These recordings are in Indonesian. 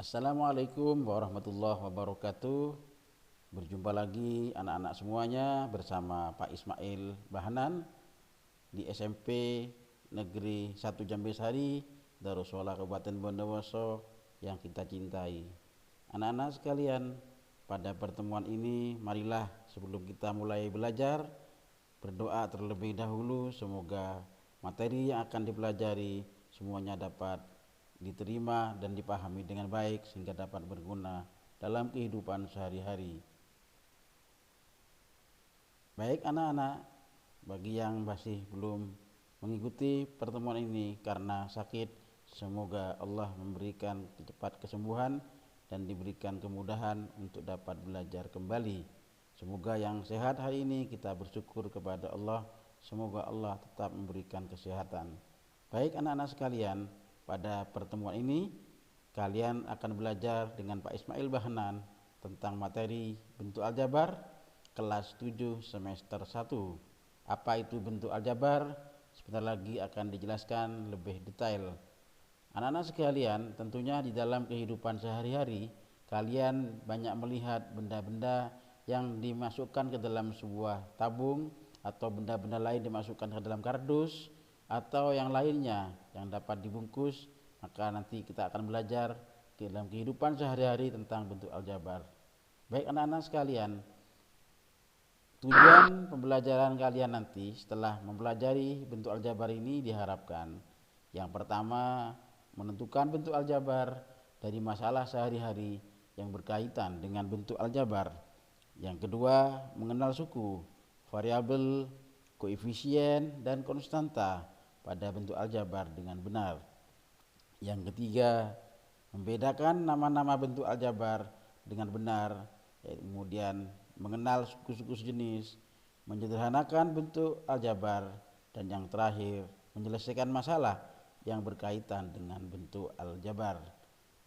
Assalamualaikum warahmatullahi wabarakatuh. Berjumpa lagi anak-anak semuanya bersama Pak Ismail Bahanan di SMP Negeri 1 Jambesari, Darussalam Kabupaten Bondowoso yang kita cintai. Anak-anak sekalian, pada pertemuan ini marilah sebelum kita mulai belajar berdoa terlebih dahulu, semoga materi yang akan dipelajari semuanya dapat diterima dan dipahami dengan baik sehingga dapat berguna dalam kehidupan sehari-hari. Baik anak-anak, bagi yang masih belum mengikuti pertemuan ini karena sakit, semoga Allah memberikan cepat kesembuhan dan diberikan kemudahan untuk dapat belajar kembali. Semoga yang sehat hari ini kita bersyukur kepada Allah, semoga Allah tetap memberikan kesehatan. Baik anak-anak sekalian, pada pertemuan ini kalian akan belajar dengan Pak Ismail Bahanan tentang materi bentuk aljabar kelas 7 semester 1. Apa itu bentuk aljabar? Sebentar lagi akan dijelaskan lebih detail. Anak-anak sekalian, tentunya di dalam kehidupan sehari-hari kalian banyak melihat benda-benda yang dimasukkan ke dalam sebuah tabung atau benda-benda lain dimasukkan ke dalam kardus atau yang lainnya yang dapat dibungkus. Maka nanti kita akan belajar dalam kehidupan sehari-hari tentang bentuk aljabar. Baik anak-anak sekalian, tujuan pembelajaran kalian nanti setelah mempelajari bentuk aljabar ini diharapkan yang pertama menentukan bentuk aljabar dari masalah sehari-hari yang berkaitan dengan bentuk aljabar. Yang kedua, mengenal suku, variabel, koefisien, dan konstanta pada bentuk aljabar dengan benar. Yang ketiga, membedakan nama-nama bentuk aljabar dengan benar, kemudian mengenal suku-suku sejenis, menyederhanakan bentuk aljabar, dan yang terakhir, menyelesaikan masalah yang berkaitan dengan bentuk aljabar.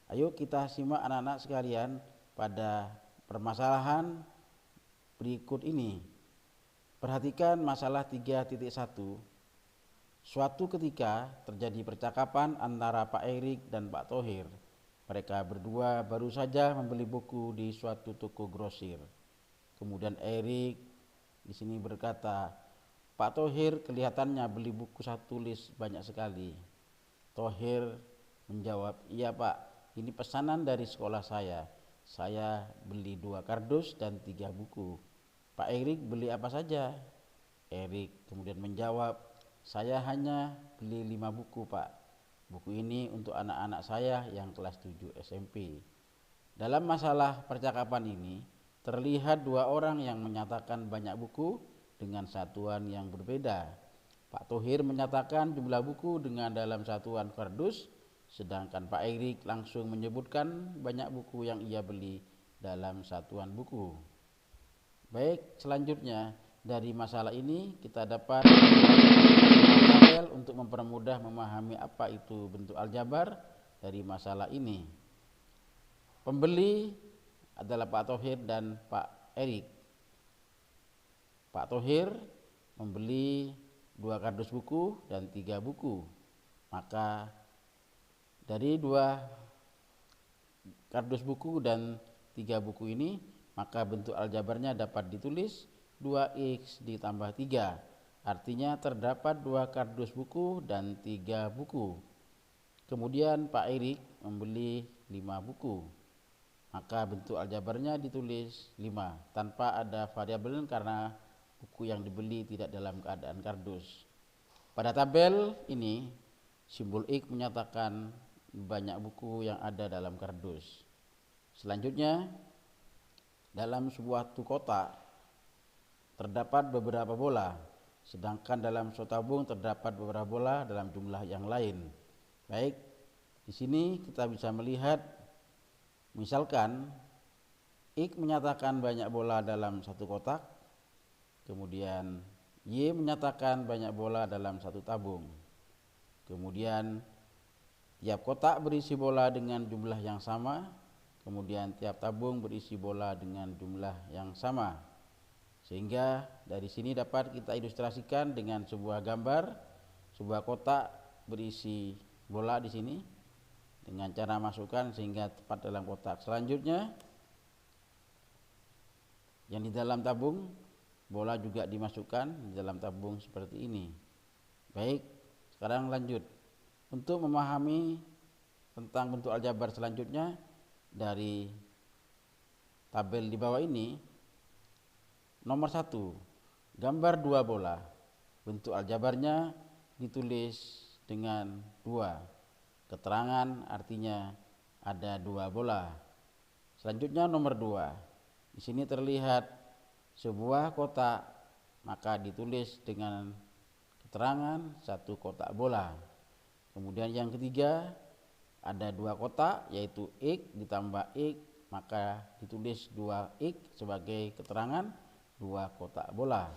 Ayo kita simak anak-anak sekalian pada permasalahan berikut ini. Perhatikan masalah 3.1. Suatu ketika terjadi percakapan antara Pak Erik dan Pak Thohir. Mereka berdua baru saja membeli buku di suatu toko grosir. Kemudian Erik di sini berkata, "Pak Thohir kelihatannya beli buku satu tulis banyak sekali." Thohir menjawab, "Iya Pak, ini pesanan dari sekolah saya. Saya beli 2 kardus dan 3 buku." Pak Erik beli apa saja? Erik kemudian menjawab, "Saya hanya beli 5 buku Pak. Buku ini untuk anak-anak saya yang kelas 7 SMP. Dalam masalah percakapan ini, terlihat 2 orang yang menyatakan banyak buku dengan satuan yang berbeda. Pak Thohir menyatakan jumlah buku dengan dalam satuan kardus, sedangkan Pak Erik langsung menyebutkan banyak buku yang ia beli dalam satuan buku. Baik, selanjutnya dari masalah ini kita dapat tabel untuk mempermudah memahami apa itu bentuk aljabar dari masalah ini. Pembeli adalah Pak Thohir dan Pak Erik. Pak Thohir membeli 2 kardus buku dan 3 buku. Maka dari 2 kardus buku dan 3 buku ini, maka bentuk aljabarnya dapat ditulis 2x ditambah 3. Artinya terdapat 2 kardus buku dan 3 buku. Kemudian Pak Erik membeli 5 buku. Maka bentuk aljabarnya ditulis 5 tanpa ada variabel karena buku yang dibeli tidak dalam keadaan kardus. Pada tabel ini simbol X menyatakan banyak buku yang ada dalam kardus. Selanjutnya, dalam sebuah kotak terdapat beberapa bola, sedangkan dalam suatu tabung terdapat beberapa bola dalam jumlah yang lain. Baik, di sini kita bisa melihat misalkan X menyatakan banyak bola dalam satu kotak, kemudian Y menyatakan banyak bola dalam satu tabung. Kemudian tiap kotak berisi bola dengan jumlah yang sama, kemudian tiap tabung berisi bola dengan jumlah yang sama. Sehingga dari sini dapat kita ilustrasikan dengan sebuah gambar, sebuah kotak berisi bola di sini dengan cara masukkan sehingga tepat dalam kotak. Selanjutnya yang di dalam tabung, bola juga dimasukkan di dalam tabung seperti ini. Baik, sekarang lanjut. Untuk memahami tentang bentuk aljabar selanjutnya dari tabel di bawah ini, nomor 1, gambar 2 bola. Bentuk aljabarnya ditulis dengan 2. Keterangan artinya ada 2 bola. Selanjutnya nomor 2. Di sini terlihat sebuah kotak, maka ditulis dengan keterangan 1 kotak bola. Kemudian yang ketiga, ada 2 kotak yaitu X ditambah X, maka ditulis 2X sebagai keterangan 2 kotak bola.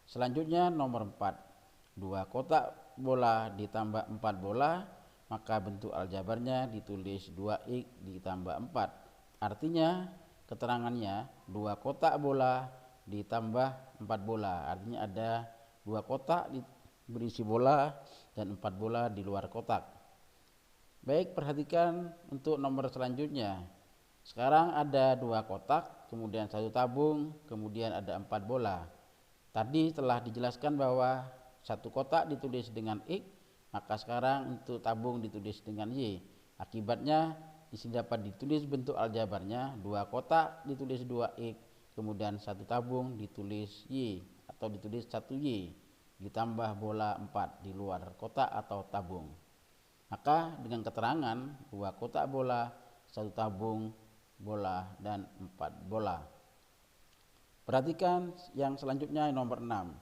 Selanjutnya nomor 4, 2 kotak bola ditambah 4 bola, maka bentuk aljabarnya ditulis 2X ditambah 4. Artinya keterangannya 2 kotak bola ditambah 4 bola. Artinya ada 2 kotak berisi bola dan 4 bola di luar kotak. Baik, perhatikan untuk nomor selanjutnya. Sekarang ada 2 kotak, kemudian 1 tabung, kemudian ada 4 bola. Tadi telah dijelaskan bahwa 1 kotak ditulis dengan X, maka sekarang untuk tabung ditulis dengan Y. Akibatnya di sini dapat ditulis bentuk aljabarnya 2 kotak ditulis 2X, kemudian 1 tabung ditulis Y atau ditulis 1Y ditambah bola 4 di luar kotak atau tabung. Maka dengan keterangan 2 kotak bola, 1 tabung bola dan 4 bola. Perhatikan yang selanjutnya nomor 6.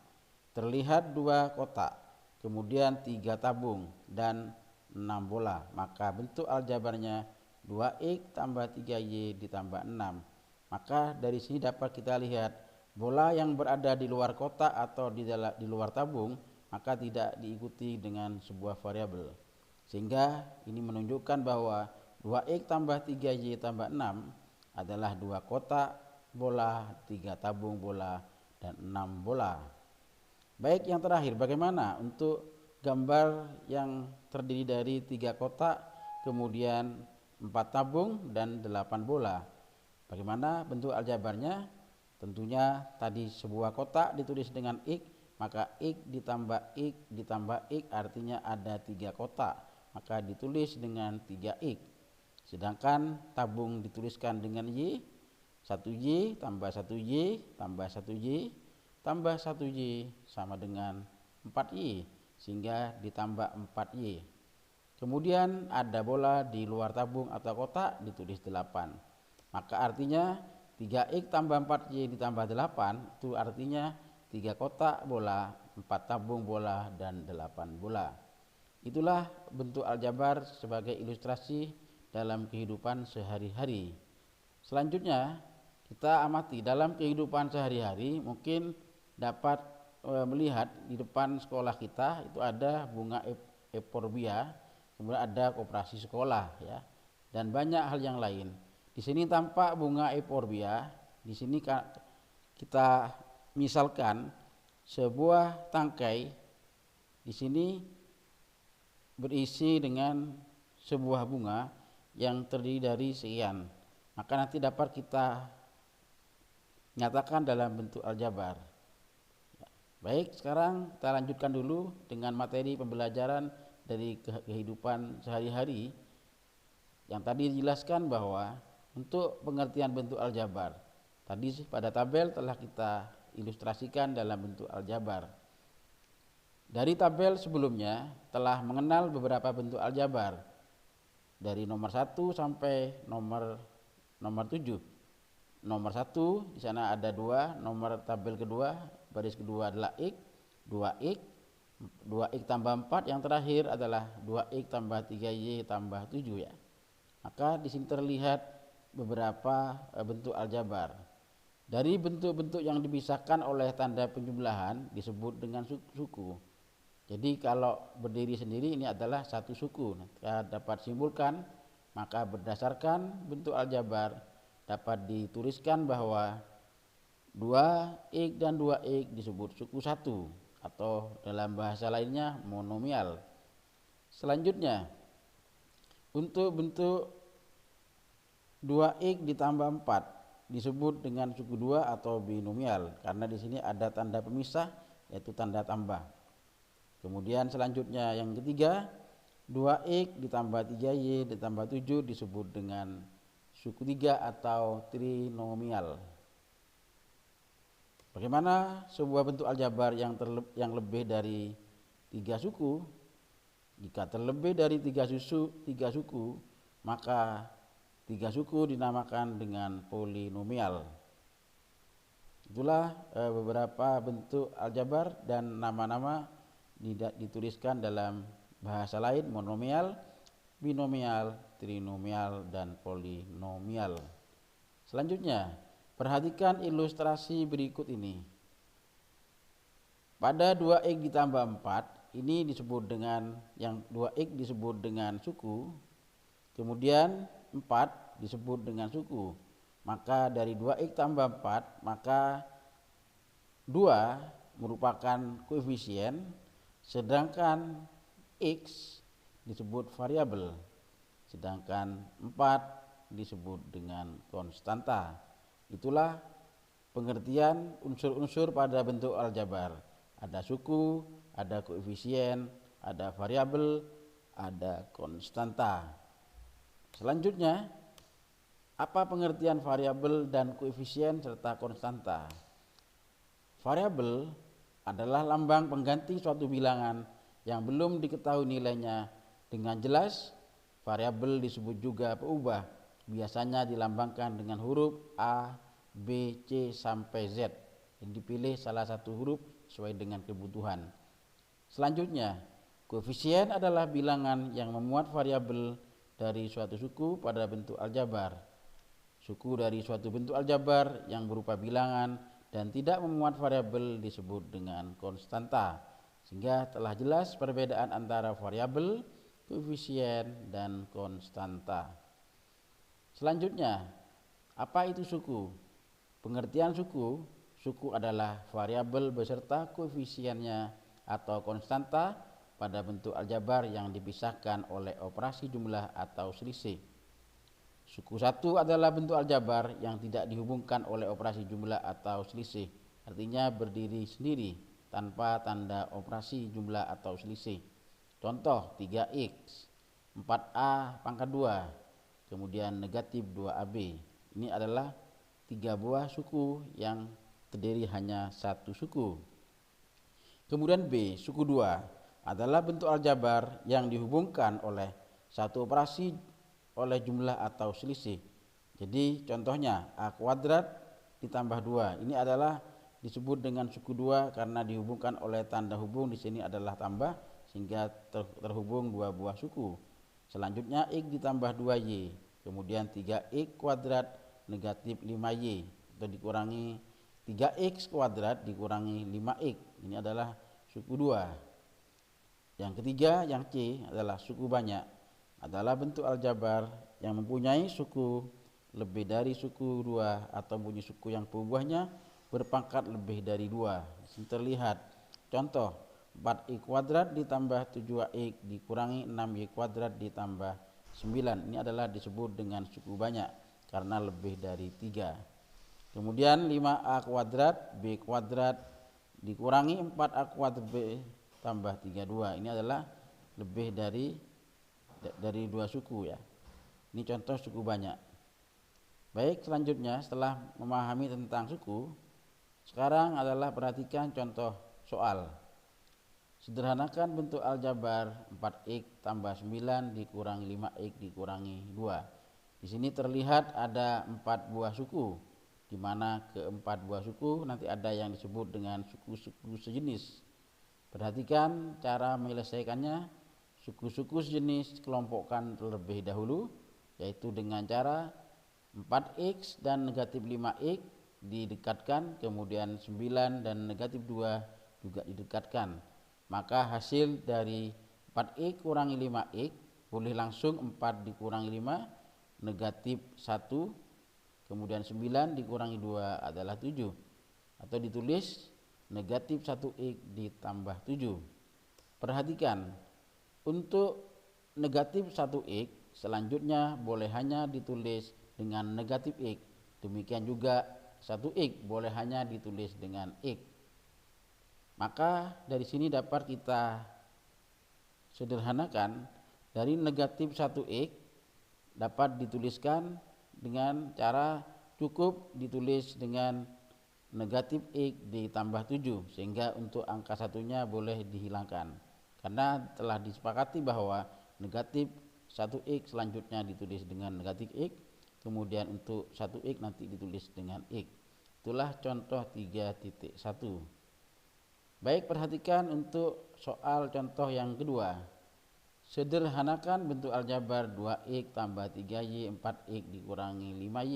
Terlihat 2 kotak, kemudian 3 tabung dan 6 bola. Maka bentuk aljabarnya 2X tambah 3Y ditambah 6. Maka dari sini dapat kita lihat bola yang berada di luar kotak atau di luar tabung maka tidak diikuti dengan sebuah variabel. Sehingga ini menunjukkan bahwa 2X tambah 3Y tambah 6 adalah 2 kotak bola, 3 tabung bola, dan 6 bola. Baik, yang terakhir, bagaimana untuk gambar yang terdiri dari 3 kotak, kemudian 4 tabung, dan 8 bola? Bagaimana bentuk aljabarnya? Tentunya tadi sebuah kotak ditulis dengan X, maka X ditambah X ditambah X artinya ada 3 kotak, maka ditulis dengan 3X. Sedangkan tabung dituliskan dengan Y, 1Y tambah 1Y tambah 1Y tambah 1Y sama dengan 4Y, sehingga ditambah 4Y. Kemudian ada bola di luar tabung atau kotak ditulis 8. Maka artinya 3X tambah 4Y ditambah 8 itu artinya 3 kotak bola, 4 tabung bola, dan 8 bola. Itulah bentuk aljabar sebagai ilustrasi dalam kehidupan sehari-hari. Selanjutnya kita amati dalam kehidupan sehari-hari, mungkin dapat melihat di depan sekolah kita itu ada bunga euphorbia, kemudian ada koperasi sekolah ya, dan banyak hal yang lain. Di sini tampak bunga euphorbia. Di sini kita misalkan sebuah tangkai di sini berisi dengan sebuah bunga yang terdiri dari sekian. Maka nanti dapat kita nyatakan dalam bentuk aljabar. Baik, sekarang kita lanjutkan dulu dengan materi pembelajaran dari kehidupan sehari-hari. Yang tadi dijelaskan bahwa untuk pengertian bentuk aljabar, tadi pada tabel telah kita ilustrasikan dalam bentuk aljabar. Dari tabel sebelumnya telah mengenal beberapa bentuk aljabar dari nomor 1 sampai nomor 7. Nomor 1 di sana ada 2, nomor tabel kedua baris kedua adalah X, 2X, 2X tambah 4, yang terakhir adalah 2X tambah 3Y tambah 7 ya. Maka di sini terlihat beberapa bentuk aljabar. Dari bentuk-bentuk yang dipisahkan oleh tanda penjumlahan disebut dengan suku. Jadi kalau berdiri sendiri ini adalah satu suku. Kita dapat simpulkan, maka berdasarkan bentuk aljabar dapat dituliskan bahwa 2X dan 2X disebut suku 1 atau dalam bahasa lainnya monomial. Selanjutnya Untuk bentuk 2x ditambah 4 disebut dengan suku 2 atau binomial karena di sini ada tanda pemisah yaitu tanda tambah. Kemudian selanjutnya yang ketiga, 2x ditambah 3y ditambah 7 disebut dengan suku 3 atau trinomial. Bagaimana sebuah bentuk aljabar yang lebih dari 3 suku? Jika terlebih dari 3 suku, maka 3 suku dinamakan dengan polinomial. Itulah beberapa bentuk aljabar dan nama-nama dituliskan dalam bahasa lain: monomial, binomial, trinomial, dan polinomial. Selanjutnya, perhatikan ilustrasi berikut ini. Pada 2x ditambah 4 ini disebut dengan, yang 2x disebut dengan suku, kemudian 4 disebut dengan suku. Maka dari 2x tambah 4, maka 2 merupakan koefisien, sedangkan x disebut variabel, sedangkan 4 disebut dengan konstanta. Itulah pengertian unsur-unsur pada bentuk aljabar. Ada suku, ada koefisien, ada variabel, ada konstanta. Selanjutnya, apa pengertian variabel dan koefisien serta konstanta? Variabel adalah lambang pengganti suatu bilangan yang belum diketahui nilainya dengan jelas. Variabel disebut juga peubah, biasanya dilambangkan dengan huruf A, B, C sampai Z. Dipilih salah satu huruf sesuai dengan kebutuhan. Selanjutnya, koefisien adalah bilangan yang memuat variabel dari suatu suku pada bentuk aljabar. Suku dari suatu bentuk aljabar yang berupa bilangan dan tidak memuat variabel disebut dengan konstanta. Sehingga telah jelas perbedaan antara variabel, koefisien, dan konstanta. Selanjutnya, apa itu suku? Pengertian suku adalah variabel beserta koefisiennya atau konstanta pada bentuk aljabar yang dipisahkan oleh operasi jumlah atau selisih. Suku 1 adalah bentuk aljabar yang tidak dihubungkan oleh operasi jumlah atau selisih, artinya berdiri sendiri tanpa tanda operasi jumlah atau selisih. Contoh 3x, 4a pangkat 2, kemudian negatif 2ab. Ini adalah 3 buah suku yang terdiri hanya satu suku. Kemudian B, suku 2 adalah bentuk aljabar yang dihubungkan oleh satu operasi oleh jumlah atau selisih. Jadi contohnya A kuadrat ditambah 2. Ini adalah disebut dengan suku 2 karena dihubungkan oleh tanda hubung di sini adalah tambah sehingga terhubung 2 buah suku. Selanjutnya X ditambah 2Y, kemudian 3X kuadrat negatif 5Y atau dikurangi 3x kuadrat dikurangi 5x. Ini adalah suku 2. Yang ketiga, yang C adalah suku banyak. Adalah bentuk aljabar yang mempunyai suku lebih dari suku 2 atau punya suku yang perubahannya berpangkat lebih dari 2. Ini terlihat. Contoh, 4x kuadrat ditambah 7x dikurangi 6y kuadrat ditambah 9. Ini adalah disebut dengan suku banyak karena lebih dari 3. Kemudian 5a kuadrat b kuadrat dikurangi 4a kuadrat b tambah 32. Ini adalah lebih dari 2 suku ya. Ini contoh suku banyak. Baik, selanjutnya setelah memahami tentang suku, sekarang adalah perhatikan contoh soal. Sederhanakan bentuk aljabar 4x tambah 9 dikurangi 5x dikurangi 2. Di sini terlihat ada 4 buah suku, di mana keempat buah suku nanti ada yang disebut dengan suku-suku sejenis. Perhatikan cara menyelesaikannya. Suku-suku sejenis kelompokkan terlebih dahulu, yaitu dengan cara 4x dan negatif 5x didekatkan, kemudian 9 dan negatif 2 juga didekatkan. Maka hasil dari 4x kurangi 5x boleh langsung 4 dikurangi 5 negatif 1, kemudian 9 dikurangi 2 adalah 7, atau ditulis negatif 1x ditambah 7. Perhatikan, untuk negatif 1x selanjutnya boleh hanya ditulis dengan negatif X. Demikian juga 1X boleh hanya ditulis dengan X. Maka dari sini dapat kita sederhanakan, dari negatif 1X dapat dituliskan dengan cara cukup ditulis dengan negatif X ditambah 7, sehingga untuk angka satunya boleh dihilangkan. Karena telah disepakati bahwa negatif 1X selanjutnya ditulis dengan negatif X, kemudian untuk 1X nanti ditulis dengan X. Itulah contoh 3.1. Baik, perhatikan untuk soal contoh yang kedua. Sederhanakan bentuk aljabar 2X tambah 3Y 4X dikurangi 5Y.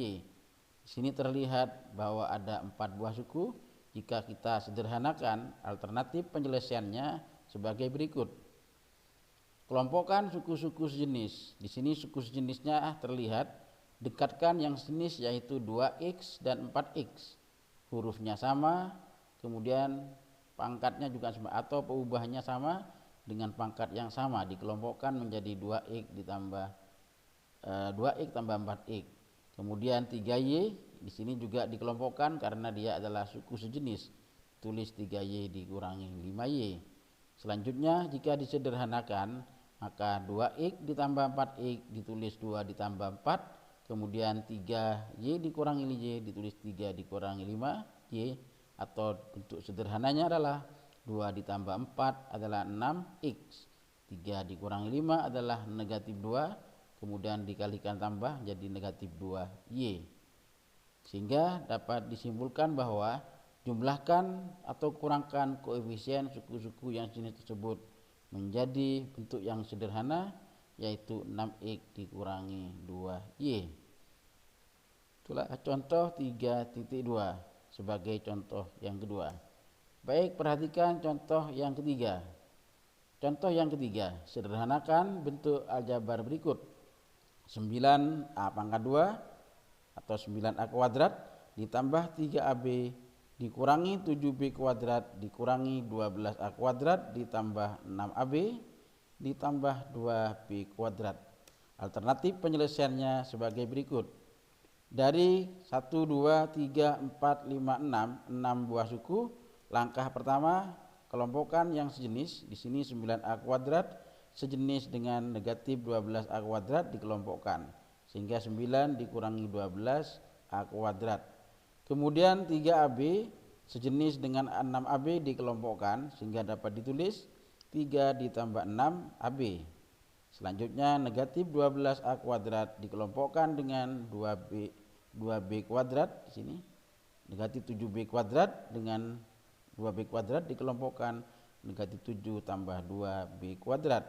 Di sini terlihat bahwa ada 4 buah suku. Jika kita sederhanakan, alternatif penyelesaiannya sebagai berikut. Kelompokkan suku-suku sejenis. Di sini suku sejenisnya terlihat. Dekatkan yang sejenis yaitu 2X dan 4X. Hurufnya sama, kemudian pangkatnya juga sama atau perubahannya sama dengan pangkat yang sama. Dikelompokkan menjadi 2X ditambah 2X tambah 4X. Kemudian 3Y di sini juga dikelompokkan karena dia adalah suku sejenis. Tulis 3Y dikurangi 5Y. Selanjutnya jika disederhanakan, maka 2X ditambah 4X ditulis 2 ditambah 4. Kemudian 3Y dikurangi Y ditulis 3 dikurangi 5Y. Atau bentuk sederhananya adalah 2 ditambah 4 adalah 6X. 3 dikurangi 5 adalah negatif 2. Kemudian dikalikan tambah jadi negatif 2Y. Sehingga dapat disimpulkan bahwa jumlahkan atau kurangkan koefisien suku-suku yang jenis tersebut menjadi bentuk yang sederhana, yaitu 6X dikurangi 2Y. Itulah contoh 3.2 sebagai contoh yang kedua. Baik, perhatikan contoh yang ketiga. Contoh yang ketiga, sederhanakan bentuk aljabar berikut. 9A pangkat 2 atau 9A kuadrat ditambah 3AB dikurangi 7B kuadrat dikurangi 12A kuadrat ditambah 6AB ditambah 2B kuadrat. Alternatif penyelesaiannya sebagai berikut. Dari 1, 2, 3, 4, 5, 6, 6 buah suku. Langkah pertama, kelompokkan yang sejenis. Di sini 9A kuadrat sejenis dengan negatif 12A kuadrat dikelompokkan, sehingga 9 dikurangi 12A kuadrat. Kemudian 3AB sejenis dengan 6AB dikelompokkan, sehingga dapat ditulis 3 ditambah 6AB. Selanjutnya negatif 12A kuadrat dikelompokkan dengan 2B kuadrat. Di sini negatif 7B kuadrat dengan 2B kuadrat dikelompokkan negatif 7 tambah 2B kuadrat.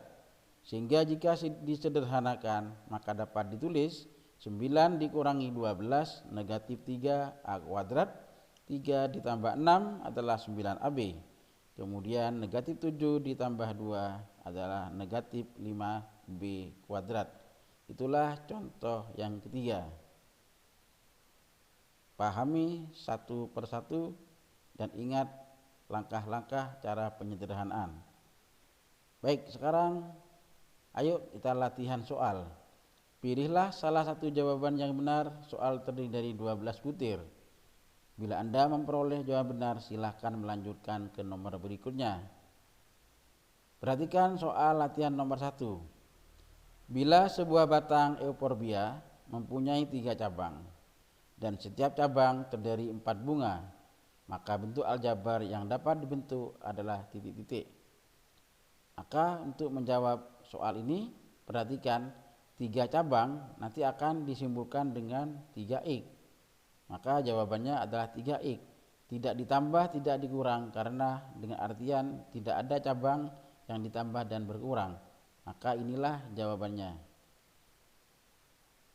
Sehingga jika disederhanakan, maka dapat ditulis 9 dikurangi 12 negatif 3A kuadrat. 3 ditambah 6 adalah 9AB. Kemudian negatif 7 ditambah 2 adalah negatif 5B kuadrat. Itulah contoh yang ketiga. Pahami satu persatu dan ingat langkah-langkah cara penyederhanaan. Baik, sekarang ayo kita latihan soal. Pilihlah salah satu jawaban yang benar. Soal terdiri dari 12 butir. Bila Anda memperoleh jawaban benar, silahkan melanjutkan ke nomor berikutnya. Perhatikan soal latihan nomor 1. Bila sebuah batang euforbia mempunyai 3 cabang dan setiap cabang terdiri 4 bunga, maka bentuk aljabar yang dapat dibentuk adalah titik-titik. Maka untuk menjawab soal ini, perhatikan 3 cabang nanti akan disimpulkan dengan 3X. Maka jawabannya adalah 3X. Tidak ditambah, tidak dikurang, karena dengan artian tidak ada cabang yang ditambah dan berkurang. Maka inilah jawabannya.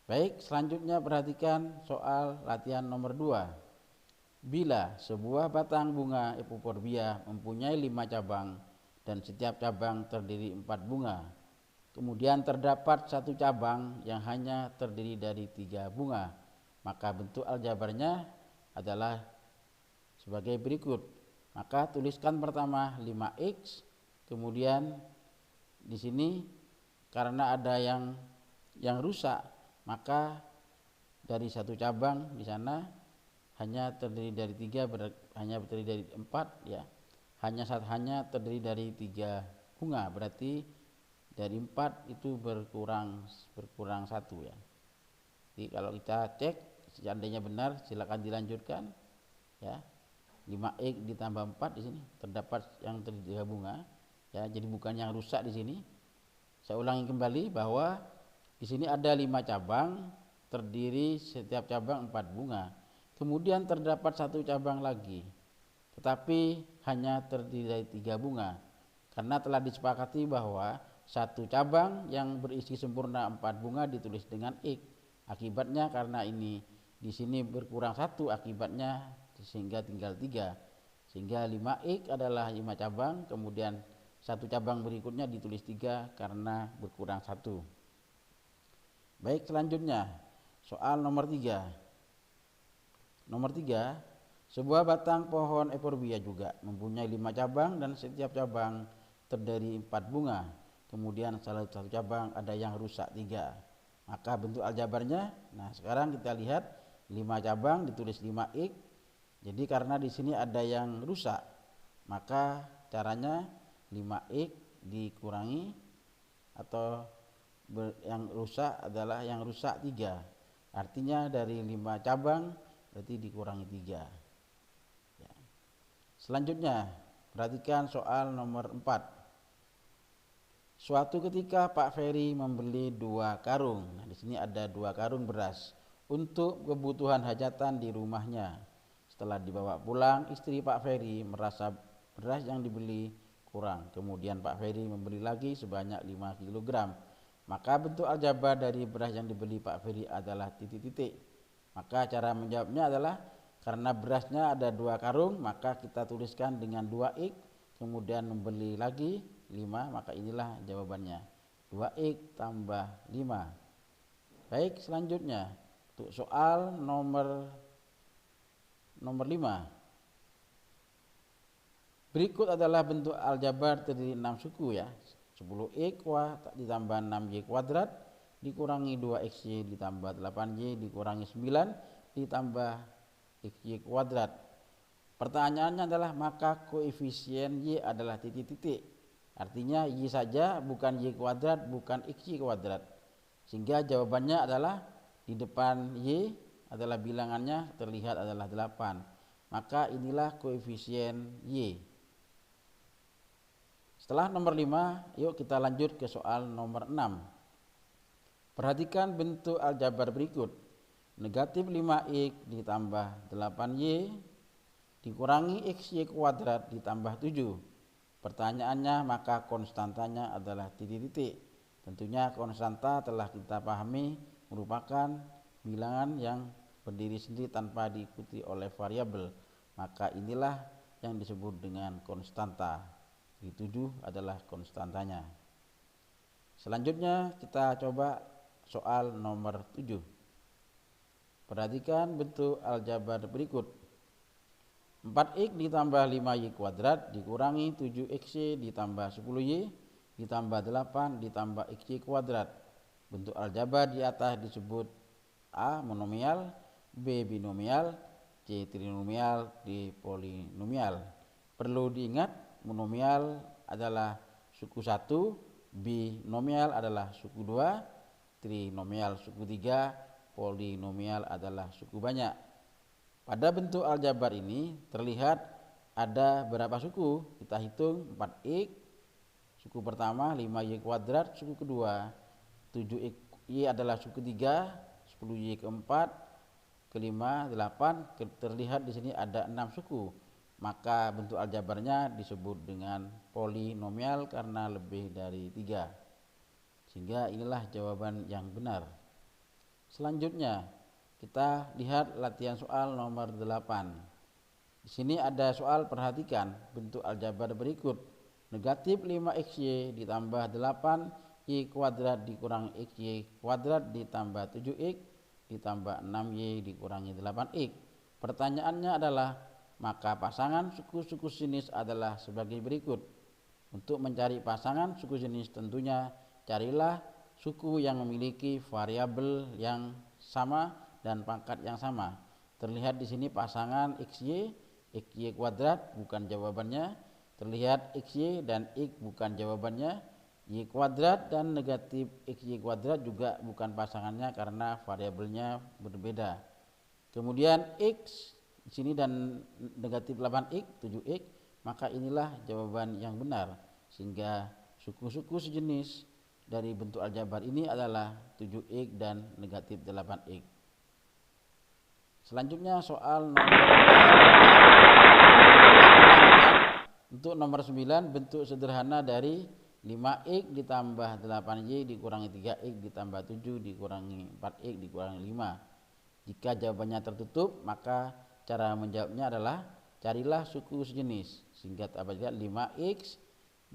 Baik, selanjutnya perhatikan soal latihan nomor 2. Bila sebuah batang bunga euforbia mempunyai 5 cabang dan setiap cabang terdiri 4 bunga, kemudian terdapat 1 cabang yang hanya terdiri dari 3 bunga, maka bentuk aljabarnya adalah sebagai berikut. Maka tuliskan pertama 5X, kemudian di sini karena ada yang yang rusak, maka dari satu cabang di sana hanya terdiri dari tiga, hanya terdiri dari empat ya, hanya terdiri dari tiga bunga, berarti dari empat itu berkurang satu ya. Jadi kalau kita cek seandainya benar silakan dilanjutkan ya. 5x ditambah 4 di sini terdapat yang terdiri dari bunga ya, jadi bukan yang rusak di sini. Saya ulangi kembali bahwa di sini ada 5 cabang, terdiri setiap cabang 4 bunga. Kemudian terdapat satu cabang lagi, tetapi hanya terdiri dari 3 bunga. Karena telah disepakati bahwa satu cabang yang berisi sempurna 4 bunga ditulis dengan X. Akibatnya karena ini di sini berkurang satu, akibatnya sehingga tinggal 3. Sehingga 5X adalah 5 cabang, kemudian satu cabang berikutnya ditulis 3 karena berkurang satu. Baik, selanjutnya soal nomor 3. Nomor 3, sebuah batang pohon euphorbia juga mempunyai 5 cabang dan setiap cabang terdiri 4 bunga. Kemudian salah satu cabang ada yang rusak 3. Maka bentuk aljabarnya, nah sekarang kita lihat 5 cabang ditulis 5X. Jadi karena di sini ada yang rusak, maka caranya 5x dikurangi atau yang rusak adalah yang rusak 3. Artinya dari 5 cabang berarti dikurangi 3 ya. Selanjutnya perhatikan soal nomor 4. Suatu ketika Pak Ferry membeli 2 karung. Nah, di sini ada 2 karung beras untuk kebutuhan hajatan di rumahnya. Setelah dibawa pulang, istri Pak Ferry merasa beras yang dibeli kurang. Kemudian Pak Ferry membeli lagi sebanyak 5 kg. Maka bentuk aljabar dari beras yang dibeli Pak Ferry adalah titik-titik. Maka cara menjawabnya adalah karena berasnya ada 2 karung, maka kita tuliskan dengan 2x, kemudian membeli lagi 5, maka inilah jawabannya. 2x tambah 5. Baik, selanjutnya untuk soal nomor 5. Berikut adalah bentuk aljabar terdiri 6 suku ya. 10x ditambah 6y kuadrat dikurangi 2xy ditambah 8y dikurangi 9 ditambah xy kuadrat. Pertanyaannya adalah maka koefisien y adalah titik-titik. Artinya y saja, bukan y kuadrat, bukan xy kuadrat. Sehingga jawabannya adalah di depan y adalah bilangannya terlihat adalah 8. Maka inilah koefisien y. Setelah nomor 5, yuk kita lanjut ke soal nomor 6. Perhatikan bentuk aljabar berikut. Negatif 5x ditambah 8y dikurangi xy kuadrat ditambah 7. Pertanyaannya maka konstantanya adalah titik-titik. Tentunya konstanta telah kita pahami merupakan bilangan yang berdiri sendiri tanpa diikuti oleh variabel. Maka inilah yang disebut dengan konstanta. 7 adalah konstantanya. Selanjutnya kita coba soal nomor 7. Perhatikan bentuk aljabar berikut. 4x ditambah 5y kuadrat dikurangi 7xy ditambah 10y ditambah 8 ditambah xy kuadrat. Bentuk aljabar di atas disebut A. Monomial, B. Binomial, C. Trinomial, D. Polinomial. Perlu diingat monomial adalah suku 1, binomial adalah suku 2, trinomial suku 3, polinomial adalah suku banyak. Pada bentuk aljabar ini terlihat ada berapa suku? Kita hitung 4x, suku pertama 5y kuadrat, suku kedua 7y adalah suku 3, 10y keempat, kelima 8, terlihat di sini ada 6 suku. Maka bentuk aljabarnya disebut dengan polinomial karena lebih dari 3. Sehingga inilah jawaban yang benar. Selanjutnya kita lihat latihan soal nomor 8. Di sini ada soal, perhatikan bentuk aljabar berikut. Negatif 5xy ditambah 8y kuadrat dikurangi xy kuadrat ditambah 7x ditambah 6y dikurangi 8x. Pertanyaannya adalah maka pasangan suku-suku sinis adalah sebagai berikut. Untuk mencari pasangan suku sinis tentunya carilah suku yang memiliki variabel yang sama dan pangkat yang sama. Terlihat di sini pasangan XY kuadrat bukan jawabannya. Terlihat XY dan X bukan jawabannya. Y kuadrat dan negatif XY kuadrat juga bukan pasangannya karena variabelnya berbeda. Kemudian X di sini dan negatif 8X, 7X, maka inilah jawaban yang benar. Sehingga suku-suku sejenis dari bentuk aljabar ini adalah 7X dan negatif 8X. Selanjutnya soal nomor 9. Untuk nomor 9, bentuk sederhana dari 5X ditambah 8Y dikurangi 3X ditambah 7 dikurangi 4X dikurangi 5. Jika jawabannya tertutup, maka cara menjawabnya adalah carilah suku sejenis. Sehingga dapat 5X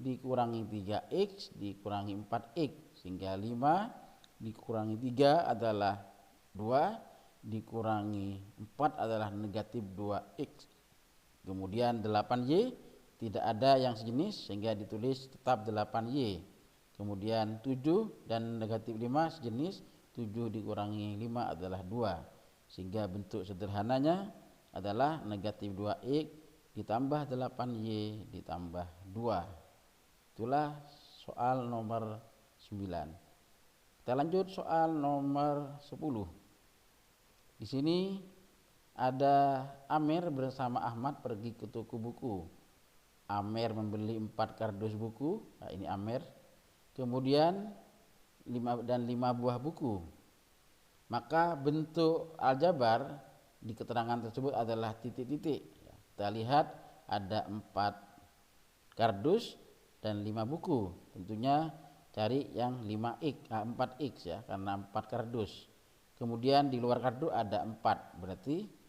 dikurangi 3X dikurangi 4X. Sehingga 5 dikurangi 3 adalah 2, dikurangi 4 adalah negatif 2X. Kemudian 8Y tidak ada yang sejenis sehingga ditulis tetap 8Y. Kemudian 7 dan negatif 5 sejenis, 7 dikurangi 5 adalah 2. Sehingga bentuk sederhananya adalah negatif 2X ditambah 8Y ditambah 2. Itulah soal nomor 9. Kita lanjut soal nomor 10. Di sini ada Amir bersama Ahmad pergi ke toko buku. Amir membeli 4 kardus buku, nah ini Amir. Kemudian 5 buah buku. Maka bentuk aljabar di keterangan tersebut adalah titik-titik. Kita lihat ada 4 kardus dan 5 buku. Tentunya cari yang 4X ya, karena 4 kardus. Kemudian di luar kardus ada 4, berarti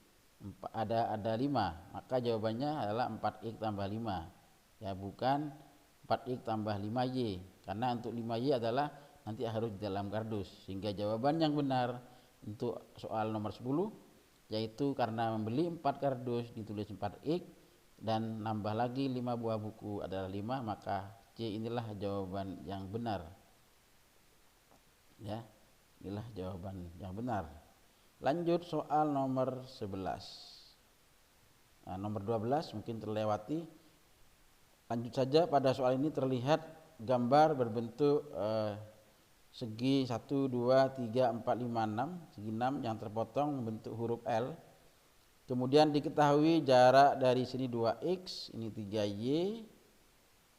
ada 5, maka jawabannya adalah 4X tambah 5 ya, bukan 4X tambah 5Y, karena untuk 5Y adalah nanti harus di dalam kardus. Sehingga jawaban yang benar untuk soal nomor 10 yaitu karena membeli 4 kardus ditulis 4X dan nambah lagi 5 buah buku adalah 5, maka C inilah jawaban yang benar ya, inilah jawaban yang benar. Lanjut soal nomor 11. Nah, nomor 12 mungkin terlewati. Lanjut saja, pada soal ini terlihat gambar berbentuk segi 1, 2, 3, 4, 5, 6, segi 6 yang terpotong membentuk huruf L. Kemudian diketahui jarak dari sini 2X, ini 3Y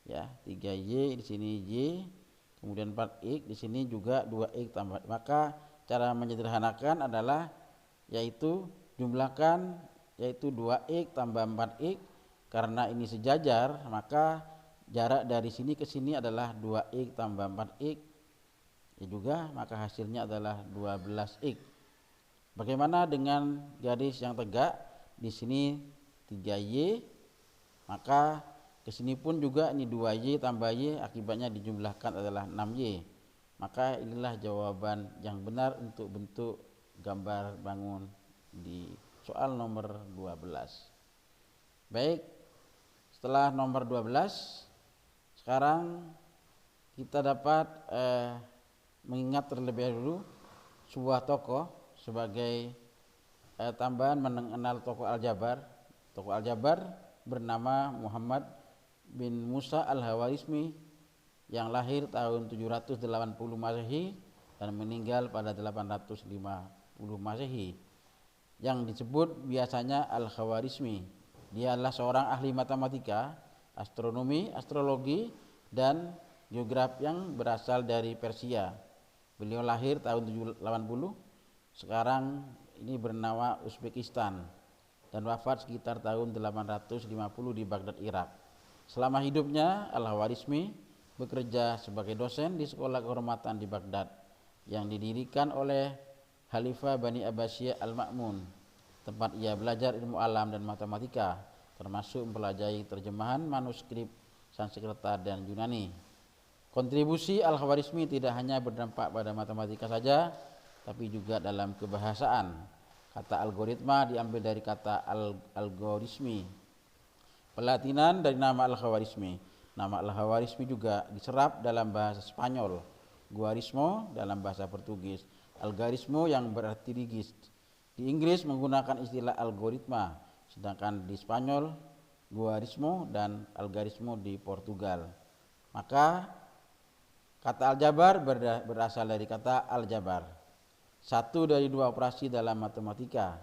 ya, 3Y di sini Y, kemudian 4X di sini juga 2X tambah. Maka cara menyederhanakan adalah yaitu jumlahkan yaitu 2X tambah 4X, karena ini sejajar maka jarak dari sini ke sini adalah 2X tambah 4X ya juga, maka hasilnya adalah 12X. Bagaimana dengan garis yang tegak? Di sini 3Y, maka ke sini pun juga ini 2Y tambah Y, akibatnya dijumlahkan adalah 6Y. Maka inilah jawaban yang benar untuk bentuk gambar bangun di soal nomor 12. Baik, setelah nomor 12, sekarang kita dapat mengingat terlebih dahulu sebuah tokoh sebagai tambahan mengenal tokoh aljabar. Tokoh aljabar bernama Muhammad bin Musa al-Khawarizmi yang lahir tahun 780 Masehi dan meninggal pada 850 Masehi, yang disebut biasanya Al-Khawarizmi. Dia adalah seorang ahli matematika, astronomi, astrologi, dan geografi yang berasal dari Persia. Beliau lahir tahun 780, sekarang ini bernama Uzbekistan, dan wafat sekitar tahun 850 di Baghdad, Irak. Selama hidupnya Al-Khawarizmi bekerja sebagai dosen di sekolah kehormatan di Baghdad yang didirikan oleh Khalifah Bani Abbasiyah Al-Ma'mun, tempat ia belajar ilmu alam dan matematika, termasuk mempelajari terjemahan manuskrip Sanskerta dan Yunani. Kontribusi Al-Khawarizmi tidak hanya berdampak pada matematika saja, tapi juga dalam kebahasaan. Kata algoritma diambil dari kata algorismi, pelatinan dari nama Al-Khawarizmi. Nama Al-Khawarizmi juga diserap dalam bahasa Spanyol. guarismo dalam bahasa Portugis, algarismo yang berarti rigis. Di Inggris menggunakan istilah algoritma, sedangkan di Spanyol guarismo dan algarismo di Portugal. Maka kata aljabar berasal dari kata aljabar, satu dari dua operasi dalam matematika.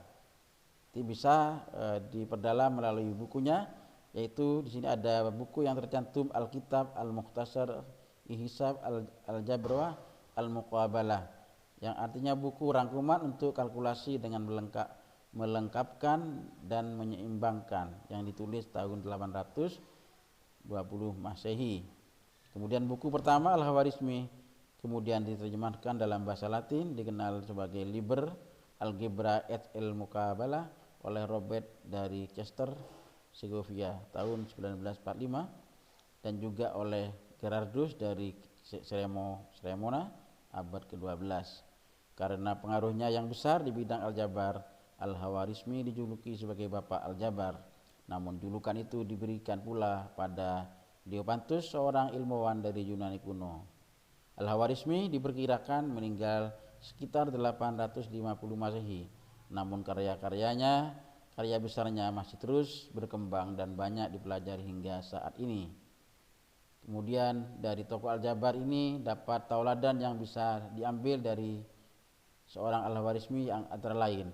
Itu bisa diperdalam melalui bukunya, yaitu di sini ada buku yang tercantum Alkitab Al-Mukhtasar Ihsab Al-Jabrah Al-Muqabalah, yang artinya buku rangkuman untuk kalkulasi dengan melengkapkan dan menyeimbangkan, yang ditulis tahun 820 Masehi. Kemudian buku pertama Al-Khawarizmi kemudian diterjemahkan dalam bahasa Latin, dikenal sebagai Liber Algebra et al-Muqabalah oleh Robert dari Chester, Segovia tahun 1945, dan juga oleh Gerardus dari Cremona abad ke-12. Karena pengaruhnya yang besar di bidang aljabar, Al-Khawarizmi dijuluki sebagai Bapak Aljabar. Namun julukan itu diberikan pula pada Diopantus, seorang ilmuwan dari Yunani kuno. Al-Khawarizmi diperkirakan meninggal sekitar 850 Masehi. Namun karya besarnya masih terus berkembang dan banyak dipelajari hingga saat ini. Kemudian dari tokoh aljabar ini dapat tauladan yang bisa diambil dari seorang Al-Khawarizmi yang antara lain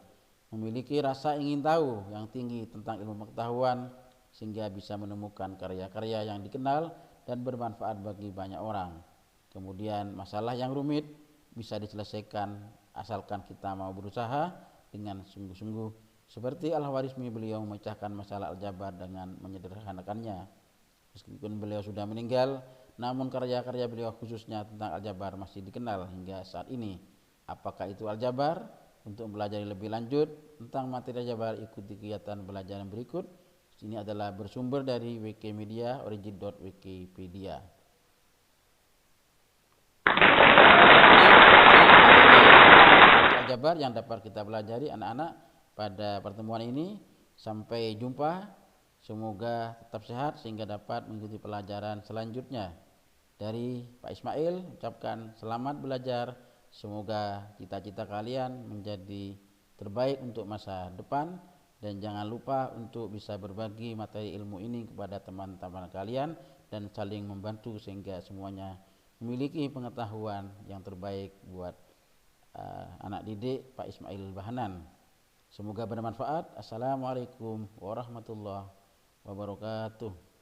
memiliki rasa ingin tahu yang tinggi tentang ilmu pengetahuan, sehingga bisa menemukan karya-karya yang dikenal dan bermanfaat bagi banyak orang. Kemudian masalah yang rumit bisa diselesaikan asalkan kita mau berusaha dengan sungguh-sungguh. Seperti Al-Khawarizmi, beliau memecahkan masalah aljabar dengan menyederhanakannya. Meskipun beliau sudah meninggal, namun karya-karya beliau khususnya tentang aljabar masih dikenal hingga saat ini. Apakah itu aljabar? Untuk belajar lebih lanjut tentang materi aljabar, ikuti kegiatan belajar yang berikut. Ini adalah bersumber dari Wikimedia, origin.wikipedia. Aljabar yang dapat kita pelajari anak-anak pada pertemuan ini. Sampai jumpa, semoga tetap sehat sehingga dapat mengikuti pelajaran selanjutnya. Dari Pak Ismail ucapkan selamat belajar, semoga cita-cita kalian menjadi terbaik untuk masa depan, dan jangan lupa untuk bisa berbagi materi ilmu ini kepada teman-teman kalian dan saling membantu sehingga semuanya memiliki pengetahuan yang terbaik buat anak didik Pak Ismail Bahanan. Semoga bermanfaat. Assalamualaikum warahmatullahi wabarakatuh.